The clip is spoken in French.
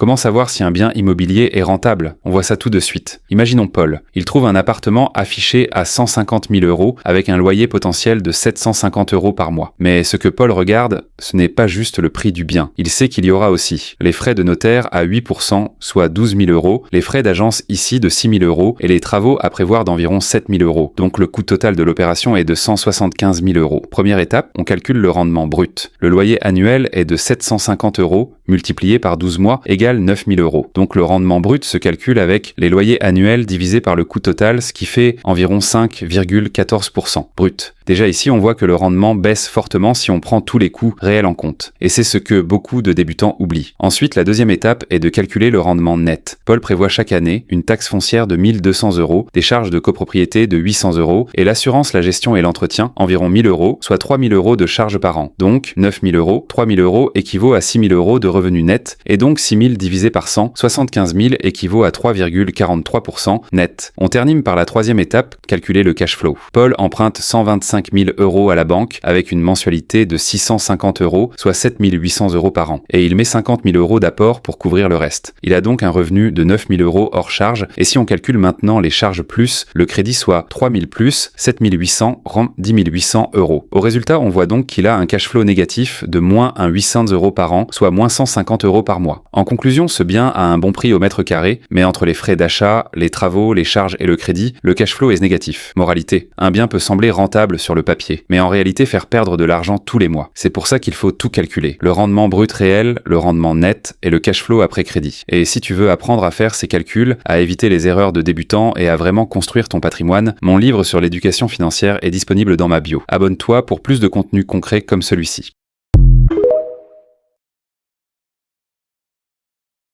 Comment savoir si un bien immobilier est rentable? On voit ça tout de suite. Imaginons Paul. Il trouve un appartement affiché à 150 000 € avec un loyer potentiel de 750 € par mois. Mais ce que Paul regarde, ce n'est pas juste le prix du bien. Il sait qu'il y aura aussi les frais de notaire à 8%, soit 12 000 €, les frais d'agence ici de 6 000 € et les travaux à prévoir d'environ 7 000 €. Donc le coût total de l'opération est de 175 000 €. Première étape, on calcule le rendement brut. Le loyer annuel est de 750 € multiplié par 12 mois égale 9 000 €. Donc le rendement brut se calcule avec les loyers annuels divisés par le coût total, ce qui fait environ 5,14% brut. Déjà ici, on voit que le rendement baisse fortement si on prend tous les coûts réels en compte. Et c'est ce que beaucoup de débutants oublient. Ensuite, la deuxième étape est de calculer le rendement net. Paul prévoit chaque année une taxe foncière de 1 200 €, des charges de copropriété de 800 € et l'assurance, la gestion et l'entretien environ 1 000 €, soit 3 000 € de charges par an. Donc 9 000 €, 3 000 € équivaut à 6 000 € de revenus nets et donc 6 000 divisé par 100, 75 000 équivaut à 3,43% net. On termine par la troisième étape, calculer le cash flow. Paul emprunte 125 000 € à la banque avec une mensualité de 650 €, soit 7 800 € par an. Et il met 50 000 € d'apport pour couvrir le reste. Il a donc un revenu de 9 000 € hors charge. Et si on calcule maintenant les charges plus, le crédit soit 3 000 plus 7 800 rend 10 800 €. Au résultat, on voit donc qu'il a un cash flow négatif de moins 800 € par an, soit moins 150 € par mois. En conclusion, ce bien a un bon prix au mètre carré, mais entre les frais d'achat, les travaux, les charges et le crédit, le cash flow est négatif. Moralité, un bien peut sembler rentable sur le papier, mais en réalité faire perdre de l'argent tous les mois. C'est pour ça qu'il faut tout calculer. Le rendement brut réel, le rendement net et le cash flow après crédit. Et si tu veux apprendre à faire ces calculs, à éviter les erreurs de débutants et à vraiment construire ton patrimoine, mon livre sur l'éducation financière est disponible dans ma bio. Abonne-toi pour plus de contenu concret comme celui-ci.